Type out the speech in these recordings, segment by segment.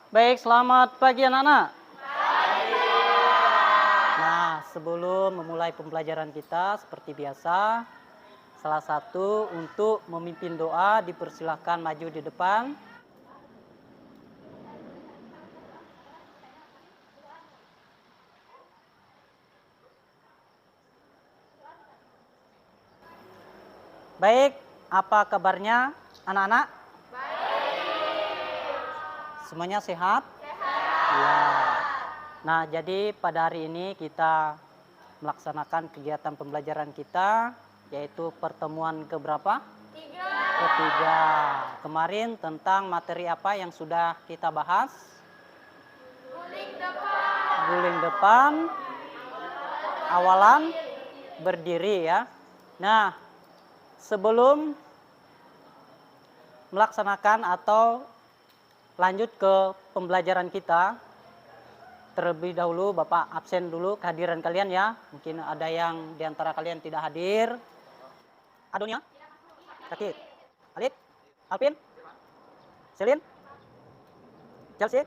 Baik, selamat pagi anak-anak. Nah, sebelum memulai pembelajaran kita seperti biasa, salah satu untuk memimpin doa dipersilahkan maju di depan. Baik, apa kabarnya anak-anak? Semuanya sehat? Ya. Nah, jadi pada hari ini kita melaksanakan kegiatan pembelajaran kita, yaitu pertemuan keberapa? Ketiga. Kemarin tentang materi apa yang sudah kita bahas? Guling depan, awalan berdiri ya. Nah, sebelum melaksanakan atau lanjut ke pembelajaran kita, terlebih dahulu Bapak absen dulu kehadiran kalian ya. Mungkin ada yang diantara kalian tidak hadir. Adonia, sakit. Alif, Alvin, Selin, Chelsea,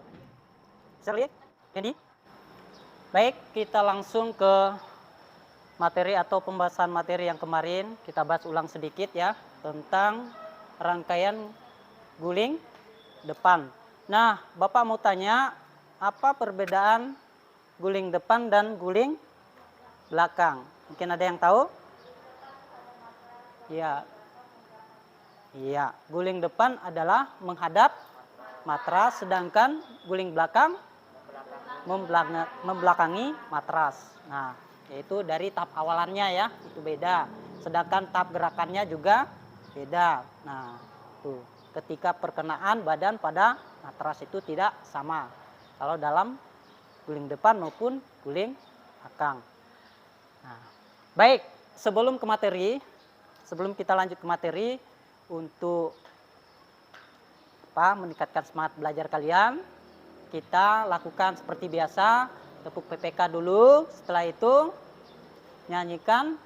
Shirley, Candy. Baik, kita langsung ke materi atau pembahasan materi yang kemarin. Kita bahas ulang sedikit ya tentang rangkaian guling depan. Nah, Bapak mau tanya, apa perbedaan guling depan dan guling belakang? Mungkin ada yang tahu? Ya. Iya, guling depan adalah menghadap matras, sedangkan guling belakang membelakangi matras. Nah, yaitu dari tahap awalannya ya, itu beda. Sedangkan tahap gerakannya juga beda. Nah, tuh, ketika perkenaan badan pada matras itu tidak sama. Kalau dalam guling depan maupun guling belakang. Nah, baik, sebelum kita lanjut ke materi, untuk meningkatkan semangat belajar kalian, kita lakukan seperti biasa, tepuk PPK dulu, setelah itu nyanyikan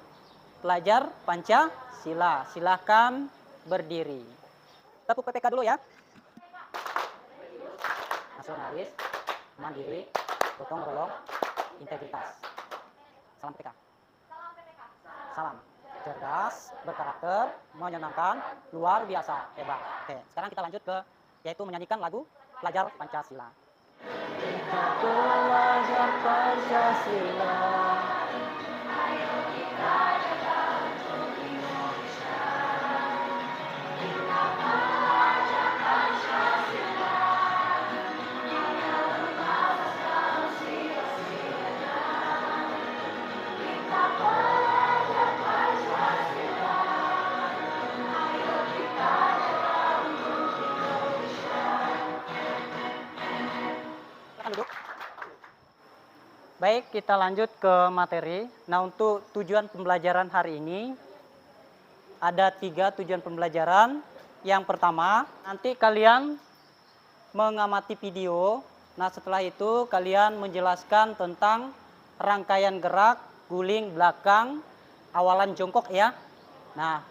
pelajar Pancasila. Silahkan berdiri. Tepuk PPK dulu ya. Nasionalis, mandiri, gotong royong, integritas. Salam PPK. Salam cerdas, berkarakter, menyenangkan, luar biasa, hebat. Oke, sekarang kita lanjut ke yaitu menyanyikan lagu Pelajar Pancasila. Kita pelajar Pancasila. Ayo kita jaga untuk Indonesia. Kita pelajar Pancasila. Ayo kita bersama sia-sianya. Kita pelajar Pancasila. Ayo kita jaga untuk Indonesia. Silakan duduk. Baik, kita lanjut ke materi. Nah, untuk tujuan pembelajaran hari ini, ada 3 tujuan pembelajaran. Yang pertama, nanti kalian mengamati video. Nah, setelah itu kalian menjelaskan tentang rangkaian gerak, guling belakang, awalan jongkok ya. Nah,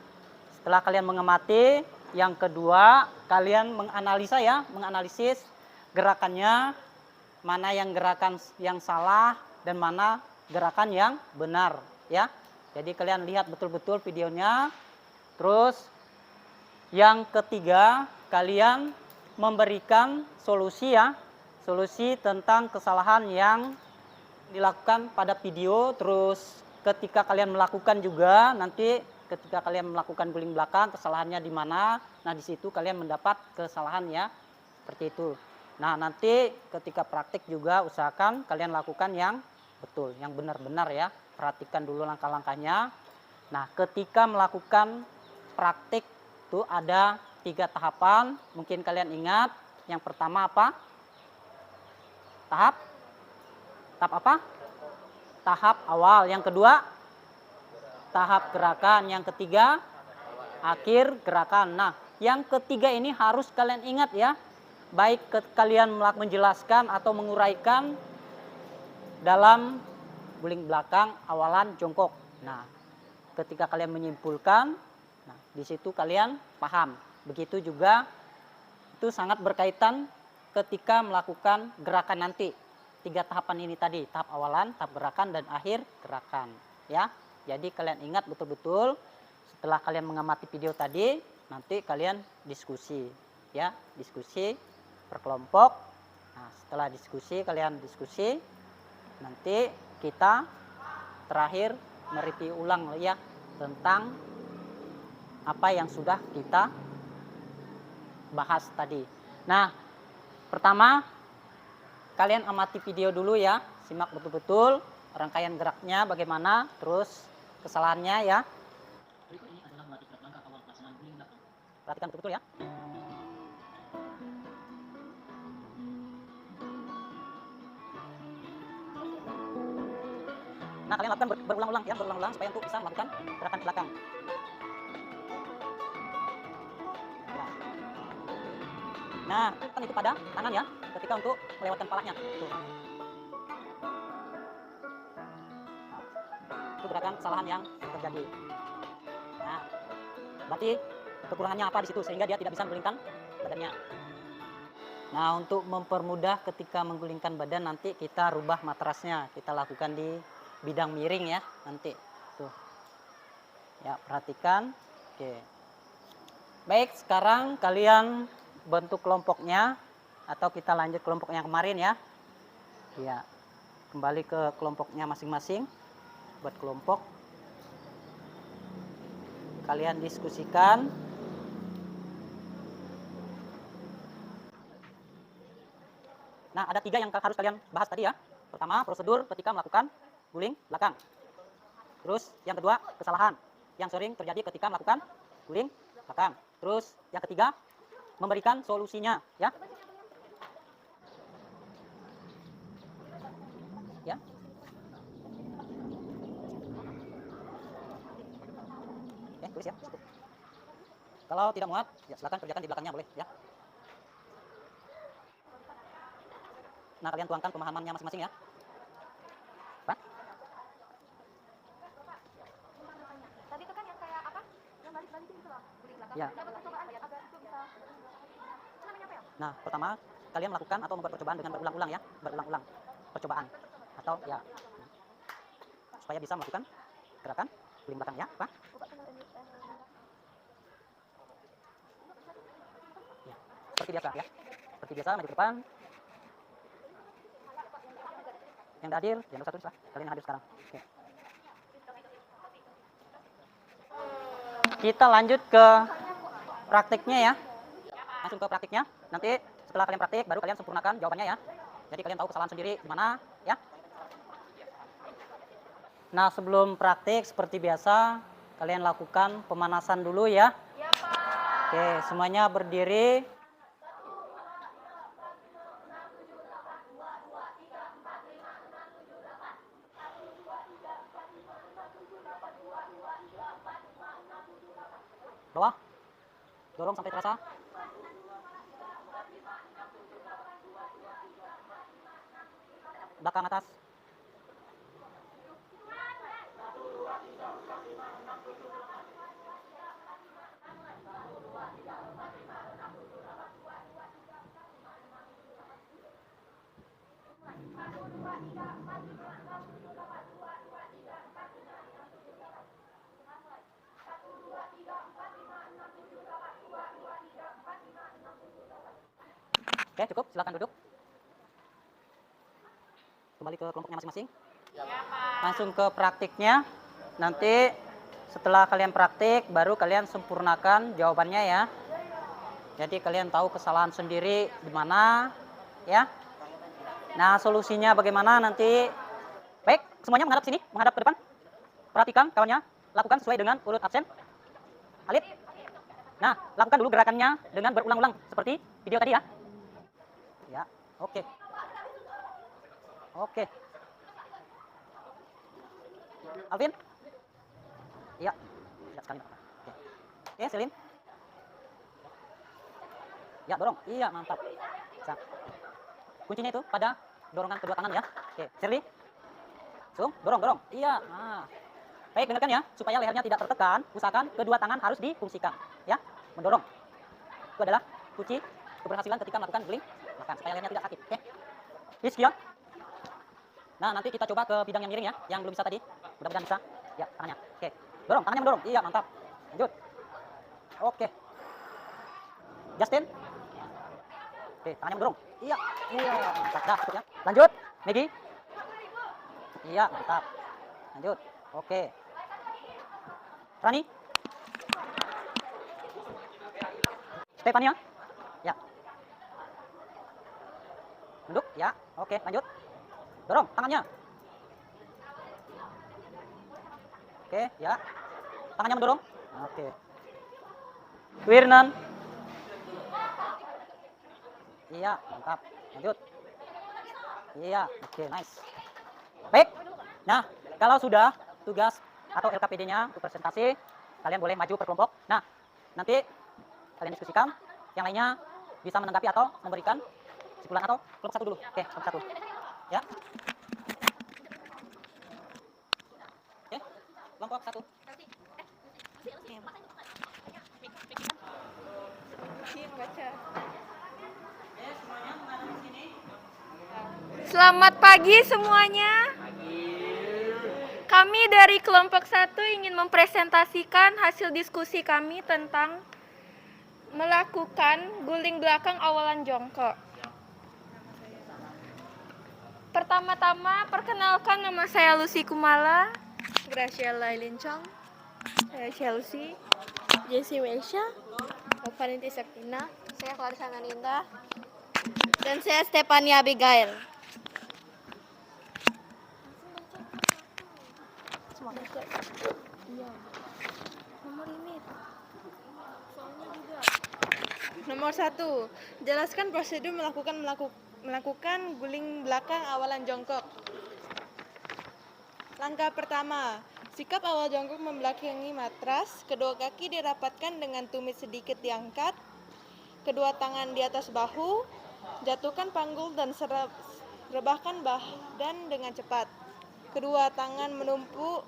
setelah kalian mengamati, yang kedua, kalian menganalisa ya, menganalisis gerakannya, mana yang gerakan yang salah dan mana gerakan yang benar ya. Jadi kalian lihat betul-betul videonya. Terus yang ketiga, kalian memberikan solusi ya, solusi tentang kesalahan yang dilakukan pada video. Terus ketika kalian melakukan juga, nanti ketika kalian melakukan guling belakang, kesalahannya di mana. Nah, di situ kalian mendapat kesalahan ya, seperti itu. Nah, nanti ketika praktik juga usahakan kalian lakukan yang betul, yang benar-benar ya. Perhatikan dulu langkah-langkahnya. Nah, ketika melakukan praktik itu ada 3 tahapan. Mungkin kalian ingat. Yang pertama apa? Tahap apa? Tahap awal. Yang kedua, tahap gerakan. Yang ketiga, akhir gerakan. Nah, yang ketiga ini harus kalian ingat ya. Baik kalian menjelaskan atau menguraikan dalam guling belakang, awalan, jongkok. Nah, ketika kalian menyimpulkan, di situ kalian paham. Begitu juga itu sangat berkaitan ketika melakukan gerakan nanti. 3 tahapan ini tadi, tahap awalan, tahap gerakan, dan akhir gerakan. Ya, jadi kalian ingat betul-betul setelah kalian mengamati video tadi, nanti kalian diskusi. Ya, diskusi per kelompok. Nah, setelah diskusi, kalian diskusi, nanti kita terakhir mereview ulang ya tentang apa yang sudah kita bahas tadi. Nah, pertama kalian amati video dulu ya, simak betul-betul rangkaian geraknya bagaimana, terus kesalahannya ya. Perhatikan betul-betul ya. Nah, kalian lakukan berulang-ulang ya, berulang-ulang supaya untuk bisa melakukan gerakan ke belakang. Nah, kan itu pada tangan ya, ketika untuk melewatkan palanya. Tuh. Itu gerakan kesalahan yang terjadi. Nah, berarti kekurangannya apa di situ sehingga dia tidak bisa menggulingkan badannya. Nah, untuk mempermudah ketika menggulingkan badan nanti kita rubah matrasnya, kita lakukan di bidang miring ya nanti. Tuh. Ya, perhatikan. Oke. Baik, sekarang kalian bentuk kelompoknya atau kita lanjut kelompok yang kemarin ya. Ya, kembali ke kelompoknya masing-masing. Buat kelompok kalian diskusikan. Nah, ada 3 yang harus kalian bahas tadi ya. Pertama, prosedur ketika melakukan guling belakang. Terus yang kedua, kesalahan yang sering terjadi ketika melakukan guling belakang. Terus yang ketiga, memberikan solusinya ya. Ya. Oke, tulis ya. Kalau tidak muat, ya silakan kerjakan di belakangnya boleh ya. Nah, kalian tuangkan pemahamannya masing-masing ya. Apa? Tadi itu kan yang kayak apa? Yang balik-balikin gitu loh. Guling belakang. Ya. Dapat percobaan agar itu bisa. Namanya apa ya? Nah, pertama kalian melakukan atau membuat percobaan dengan berulang-ulang ya, berulang-ulang percobaan atau ya supaya bisa melakukan gerakan guling belakang ya. Apa? Ya, seperti biasa ya. Seperti biasa maju ke depan. Yang hadir, yang satu lah. Kalian hadir sekarang. Oke. Kita lanjut ke praktiknya ya. Langsung ke praktiknya. Nanti setelah kalian praktik, baru kalian sempurnakan jawabannya ya. Jadi kalian tahu kesalahan sendiri gimana ya. Nah, sebelum praktik seperti biasa, kalian lakukan pemanasan dulu ya. Iya, Pak. Oke, semuanya berdiri. Bawah. Dorong sampai terasa. Belakang atas. Oke, cukup. Silakan duduk. Kembali ke kelompoknya masing-masing. Langsung ke praktiknya. Nanti setelah kalian praktik, baru kalian sempurnakan jawabannya ya. Jadi kalian tahu kesalahan sendiri di mana ya. Nah, solusinya bagaimana nanti. Baik, semuanya menghadap sini, menghadap ke depan. Perhatikan kawannya, lakukan sesuai dengan urut absen. Alif. Nah, lakukan dulu gerakannya dengan berulang-ulang seperti video tadi ya. Ya, oke. Oke. Alvin? Iya. Ya, sekali. Oke. Oke, Selin. Ya, dorong. Iya, mantap. Bisa. Kuncinya itu pada dorongan kedua tangan ya. Oke, Shirley. Dorong, dorong. Iya. Nah. Baik, dengarkan ya, supaya lehernya tidak tertekan, usahakan kedua tangan harus difungsikan, ya. Mendorong. Itu adalah kunci keberhasilan ketika melakukan guling belakang supaya lehernya tidak sakit. Oke. Sekian. Nah, nanti kita coba ke bidang yang miring ya, yang belum bisa tadi. Mudah-mudahan bisa. Ya, tangannya. Oke. Dorong, tangannya mendorong. Iya, mantap. Lanjut. Oke. Justin. Oke, tangannya mendorong. Iya. Iya, mantap. Dah, cukup ya. Lanjut. Maggie. Iya, mantap. Lanjut. Oke. Rani. Stefania. Ya. Duduk. Ya. Oke, lanjut. Dorong tangannya. Oke, ya. Tangannya mendorong. Oke. Wirnan. Iya, mantap. Lanjut. Iya, oke, nice. Baik. Nah, kalau sudah tugas atau LKPD-nya untuk presentasi, kalian boleh maju per kelompok. Nah, nanti kalian diskusikan. Yang lainnya bisa menanggapi atau memberikan kesimpulan atau kelompok satu dulu. Oke, kelompok satu. Ya. Oke, kelompok satu. Selamat pagi semuanya. Kami dari kelompok 1 ingin mempresentasikan hasil diskusi kami tentang melakukan guling belakang awalan jongkok. Pertama-tama perkenalkan, nama saya Lucy Kumala, Graciela Ilincong, saya Chelsea, Jessie Mesha, Valenti Septina, saya Clarissa Naninda, dan saya Stefania Abigail. Nomor 1, jelaskan prosedur melakukan guling belakang awalan jongkok. Langkah pertama, sikap awal jongkok membelakangi matras, kedua kaki dirapatkan dengan tumit sedikit diangkat, kedua tangan di atas bahu, jatuhkan panggul dan rebahkan badan dengan cepat. Kedua tangan menumpuk,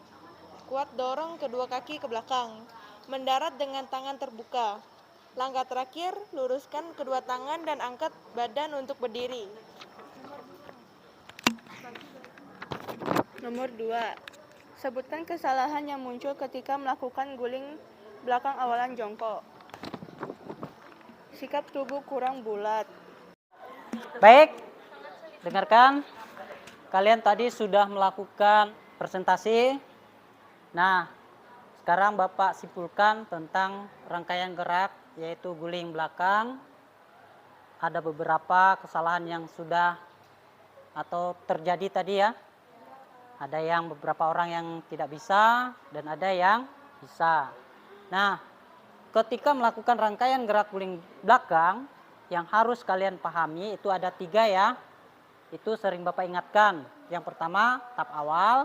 kuat dorong kedua kaki ke belakang, mendarat dengan tangan terbuka. Langkah terakhir, luruskan kedua tangan dan angkat badan untuk berdiri. Nomor 2, sebutkan kesalahan yang muncul ketika melakukan guling belakang awalan jongkok. Sikap tubuh kurang bulat. Baik, dengarkan. Kalian tadi sudah melakukan presentasi. Nah, sekarang Bapak simpulkan tentang rangkaian gerak, yaitu guling belakang. Ada beberapa kesalahan yang sudah atau terjadi tadi ya. Ada yang beberapa orang yang tidak bisa dan ada yang bisa. Nah, ketika melakukan rangkaian gerak guling belakang, yang harus kalian pahami itu ada 3 ya. Itu sering Bapak ingatkan. Yang pertama, tahap awal,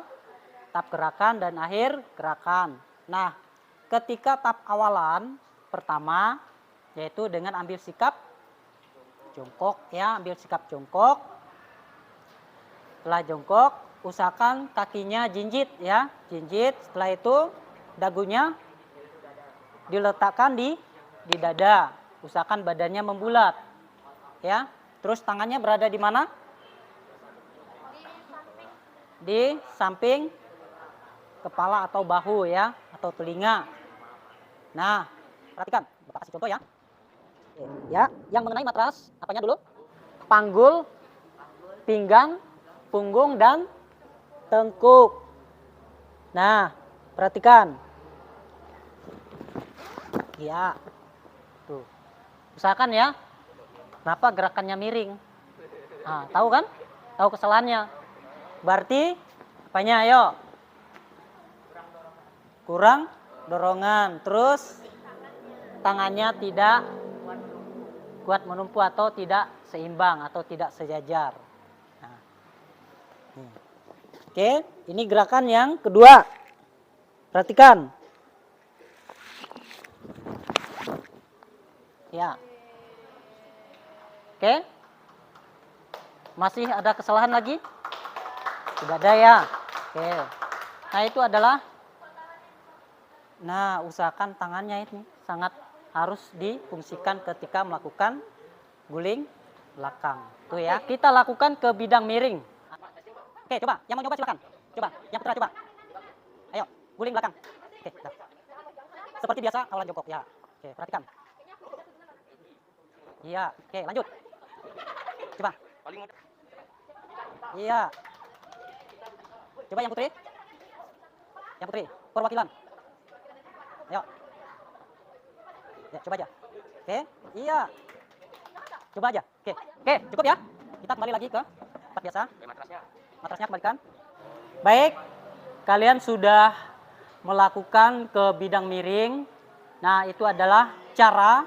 tahap gerakan, dan akhir gerakan. Nah, ketika tahap awalan pertama, yaitu dengan ambil sikap jongkok ya, ambil sikap jongkok. Setelah jongkok, usahakan kakinya jinjit ya, jinjit. Setelah itu dagunya diletakkan di dada. Usahakan badannya membulat. Ya. Terus tangannya berada di mana? Di samping kepala atau bahu ya, atau telinga. Nah, perhatikan, Bapak kasih contoh ya. Ya, yang mengenai matras, apanya dulu? Panggul, pinggang, punggung, dan tengkuk. Nah, perhatikan. Ya, tuh. Usahakan ya. Kenapa gerakannya miring? Nah, tahu kan? Tahu kesalahannya. Berarti, apanya? Ayo. Kurang dorongan. Terus, tangannya tidak kuat menumpuk atau tidak seimbang atau tidak sejajar. Nah. Oke, ini gerakan yang kedua. Perhatikan. Ya. Oke. Masih ada kesalahan lagi? Tidak ada ya. Oke. Nah, itu adalah, nah, usahakan tangannya ini sangat harus difungsikan ketika melakukan guling belakang. Tuh ya, kita lakukan ke bidang miring. Oke, coba. Yang mau nyoba silakan. Coba, yang putra coba. Ayo, guling belakang. Oke, dah. Seperti biasa awalan jongkok ya. Oke, perhatikan. Iya, oke, lanjut. Coba. Iya. Coba yang putri. Yang putri, perwakilan. Ayo. Ya, coba aja. Oke, iya. Coba aja. Oke, cukup ya. Kita kembali lagi ke tempat biasa. Matrasnya kembalikan. Baik, kalian sudah melakukan ke bidang miring. Nah, itu adalah cara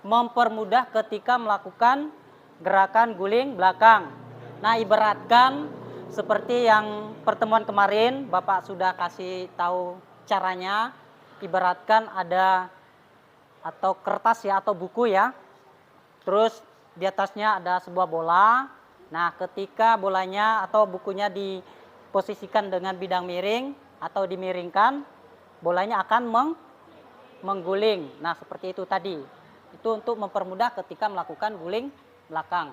mempermudah ketika melakukan gerakan guling belakang. Nah, ibaratkan seperti yang pertemuan kemarin Bapak sudah kasih tahu caranya. Ibaratkan ada atau kertas ya atau buku ya. Terus di atasnya ada sebuah bola. Nah, ketika bolanya atau bukunya diposisikan dengan bidang miring atau dimiringkan, bolanya akan mengguling. Nah, seperti itu tadi. Itu untuk mempermudah ketika melakukan guling belakang.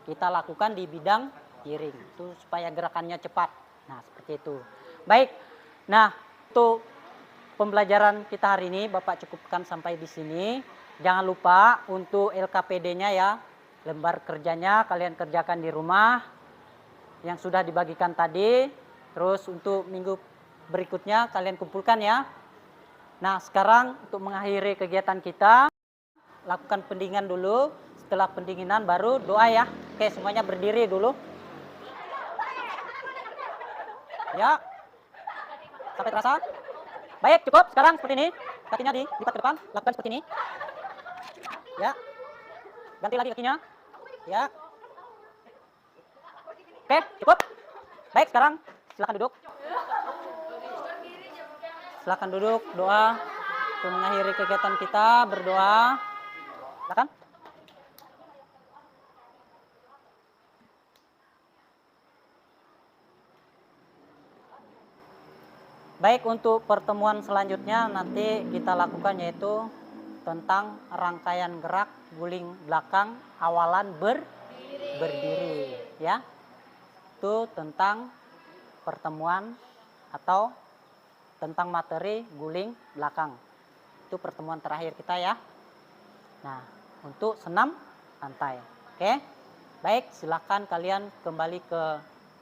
Kita lakukan di bidang miring. Itu supaya gerakannya cepat. Nah, seperti itu. Baik. Nah, untuk pembelajaran kita hari ini Bapak cukupkan sampai di sini. Jangan lupa untuk LKPD-nya ya, lembar kerjanya kalian kerjakan di rumah yang sudah dibagikan tadi. Terus untuk minggu berikutnya kalian kumpulkan ya. Nah, sekarang untuk mengakhiri kegiatan kita, lakukan pendinginan dulu. Setelah pendinginan baru doa ya. Oke, semuanya berdiri dulu. Ya. Sampai terasa? Baik, cukup. Sekarang seperti ini. Kakinya dilipat ke depan. Lakukan seperti ini. Ya. Ganti lagi kakinya. Ya. Oke, cukup. Baik, sekarang silakan duduk. Silakan duduk, doa untuk mengakhiri kegiatan kita, berdoa. Silakan. Baik, untuk pertemuan selanjutnya nanti kita lakukan yaitu tentang rangkaian gerak guling belakang awalan berdiri ya. Itu tentang pertemuan atau tentang materi guling belakang. Itu pertemuan terakhir kita ya. Nah, untuk senam santai. Oke. Baik, silakan kalian kembali ke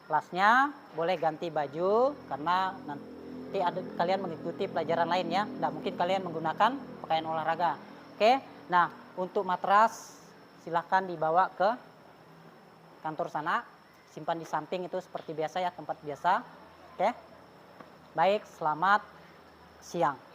kelasnya, boleh ganti baju karena nanti kalian mengikuti pelajaran lain ya. Tidak mungkin kalian menggunakan pakaian olahraga. Oke. Nah, untuk matras silakan dibawa ke kantor sana, simpan di samping itu seperti biasa ya, tempat biasa. Oke. Baik, selamat siang.